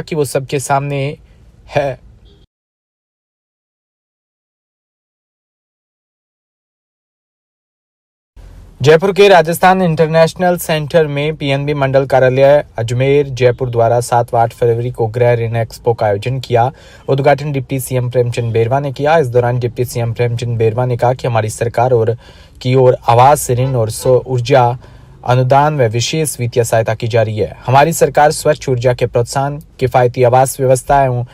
कि वो सबके सामने है। जयपुर के राजस्थान इंटरनेशनल सेंटर में पीएनबी मंडल कार्यालय अजमेर जयपुर द्वारा 7 व 8 फरवरी को गृह ऋण एक्सपो का आयोजन किया। उद्घाटन डिप्टी सीएम प्रेमचंद बेरवा ने किया। इस दौरान डिप्टी सीएम प्रेमचंद बेरवा ने कहा कि हमारी सरकार की ओर आवास ऋण और सौर ऊर्जा अनुदान व विशेष वित्तीय सहायता की जा रही है। हमारी सरकार स्वच्छ ऊर्जा के प्रोत्साहन, किफायती आवास व्यवस्था एवं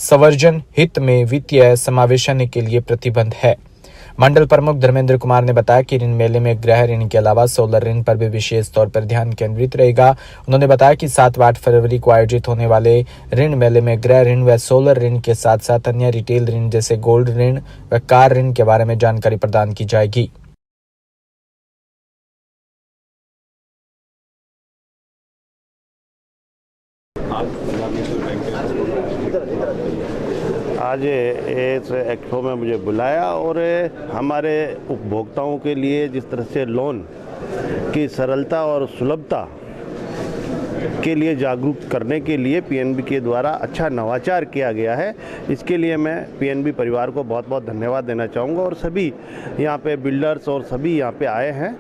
संवर्धन हित में वित्तीय समावेशन के लिए प्रतिबद्ध है। मंडल प्रमुख धर्मेंद्र कुमार ने बताया कि ऋण मेले में गृह ऋण के अलावा सोलर ऋण पर भी विशेष तौर पर ध्यान केंद्रित रहेगा। उन्होंने बताया कि 7 व 8 फरवरी को आयोजित होने वाले ऋण मेले में गृह ऋण व सोलर ऋण के साथ साथ अन्य रिटेल ऋण जैसे गोल्ड ऋण व कार ऋण के बारे में जानकारी प्रदान की जाएगी। आज इस एक्सपो में मुझे बुलाया और हमारे उपभोक्ताओं के लिए जिस तरह से लोन की सरलता और सुलभता के लिए जागरूक करने के लिए पीएनबी के द्वारा अच्छा नवाचार किया गया है, इसके लिए मैं पीएनबी परिवार को बहुत बहुत धन्यवाद देना चाहूँगा। और सभी यहाँ पे बिल्डर्स और सभी यहाँ पे आए हैं,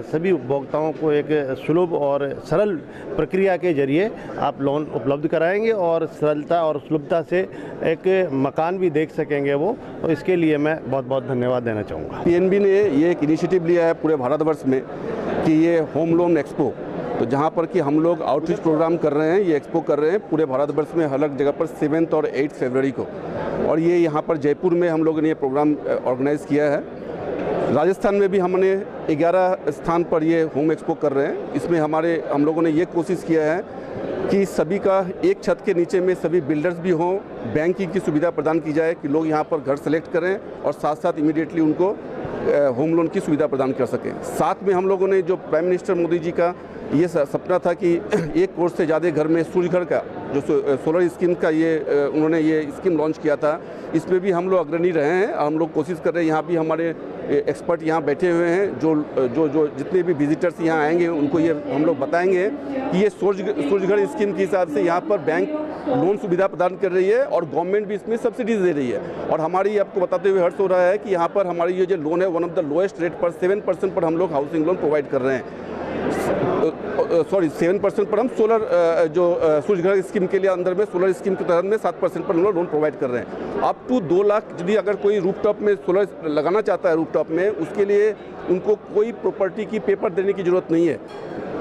सभी उपभोक्ताओं को एक सुलभ और सरल प्रक्रिया के जरिए आप लोन उपलब्ध कराएंगे और सरलता और सुलभता से एक मकान भी देख सकेंगे वो, तो इसके लिए मैं बहुत बहुत धन्यवाद देना चाहूँगा। पीएनबी ने ये एक इनिशिएटिव लिया है पूरे भारतवर्ष में कि ये होम लोन एक्सपो, तो जहाँ पर कि हम लोग आउटरीच प्रोग्राम कर रहे हैं, ये एक्सपो कर रहे हैं पूरे भारतवर्ष में अलग जगह पर 7 और 8 फरवरी को। और ये यहाँ पर जयपुर में हम लोगों ने ये प्रोग्राम ऑर्गेनाइज़ किया है। राजस्थान में भी हमने 11 स्थान पर ये होम एक्सपो कर रहे हैं। इसमें हम लोगों ने ये कोशिश किया है कि सभी का एक छत के नीचे में सभी बिल्डर्स भी हों, बैंकिंग की सुविधा प्रदान की जाए कि लोग यहाँ पर घर सेलेक्ट करें और साथ साथ इमीडिएटली उनको होम लोन की सुविधा प्रदान कर सकें। साथ में हम लोगों ने जो प्राइम मिनिस्टर मोदी जी का ये सपना था कि 1 करोड़ से ज़्यादा घर में सूर्य घर का जो सोलर स्कीम का उन्होंने ये स्कीम लॉन्च किया था, इसमें भी हम लोग अग्रणी रहे हैं। हम लोग कोशिश कर रहे हैं, यहाँ भी हमारे एक्सपर्ट यहाँ बैठे हुए हैं, जो जितने भी विजिटर्स यहाँ आएंगे उनको ये हम लोग बताएंगे कि ये सूर्य घर स्कीम के हिसाब से यहाँ पर बैंक लोन सुविधा प्रदान कर रही है और गवर्नमेंट भी इसमें सब्सिडीज दे रही है। और हमारी आपको बताते हुए हर्ष हो रहा है कि यहाँ पर हमारी ये जो लोन है one of the lowest rate पर 7% पर हम लोग हाउसिंग लोन प्रोवाइड कर रहे हैं। 7% पर हम सोलर जो सूर्य घर स्कीम के लिए अंदर में सोलर स्कीम के तहत में 7% पर हम लोग लोन प्रोवाइड कर रहे हैं। अप टू 2 लाख यदि अगर कोई रूफटॉप में सोलर लगाना चाहता है रूफटॉप में, उसके लिए उनको कोई प्रॉपर्टी की पेपर देने की ज़रूरत नहीं है।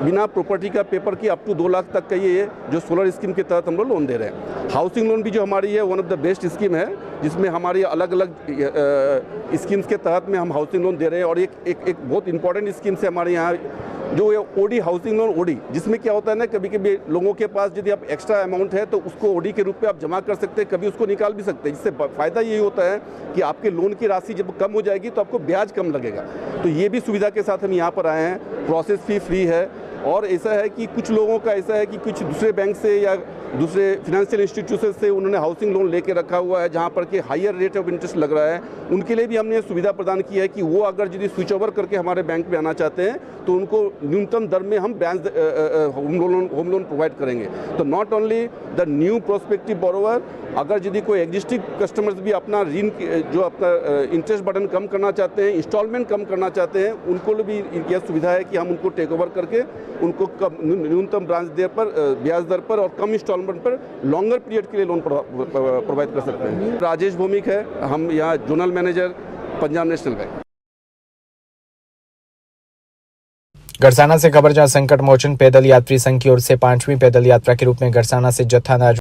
बिना प्रॉपर्टी का पेपर की अप टू 2 लाख तक का ये जो सोलर स्कीम के तहत हम लोग लोन दे रहे हैं। हाउसिंग लोन भी जो हमारी है one of the best scheme है, जिसमें हमारी अलग अलग स्कीम्स के तहत में हम हाउसिंग लोन दे रहे हैं। और एक बहुत इंपॉर्टेंट स्कीम से हमारे यहाँ जो ये ओडी हाउसिंग लोन ओडी, जिसमें क्या होता है ना, कभी कभी लोगों के पास यदि आप एक्स्ट्रा अमाउंट है तो उसको ओडी के रूप में आप जमा कर सकते हैं, कभी उसको निकाल भी सकते हैं। जिससे फ़ायदा यही होता है कि आपके लोन की राशि जब कम हो जाएगी तो आपको ब्याज कम लगेगा। तो ये भी सुविधा के साथ हम यहाँ पर आए हैं। प्रोसेस फी फ्री है। और ऐसा है कि कुछ लोगों का ऐसा है कि कुछ दूसरे बैंक से या दूसरे फिनेंशियल इंस्टीट्यूशन से उन्होंने हाउसिंग लोन लेके रखा हुआ है, जहाँ पर कि हायर रेट ऑफ इंटरेस्ट लग रहा है। उनके लिए भी हमने सुविधा प्रदान की है कि वो अगर यदि स्विच ओवर करके हमारे बैंक में आना चाहते हैं तो उनको न्यूनतम दर में हम ब्याज होम लोन प्रोवाइड करेंगे। तो not only the new prospective borrower, अगर यदि कोई एग्जिस्टिंग कस्टमर्स भी अपना ऋण जो अपना इंटरेस्ट बर्डन कम करना चाहते हैं, इंस्टॉलमेंट कम करना चाहते हैं, उनको भी यह सुविधा है कि हम उनको टेक ओवर करके उनको न्यूनतम ब्याज दर पर और कम इंस्टॉलमेंट पर लॉन्गर पीरियड के लिए लोन प्रोवाइड कर सकते हैं। राजेश भौमिक है, हम यहाँ zonal manager Punjab National Bank. Garsana से खबर, जहां संकट मोचन पैदल यात्री संघ की ओर से 5वीं पैदल यात्रा के रूप में गरसाना से जत्था अनाज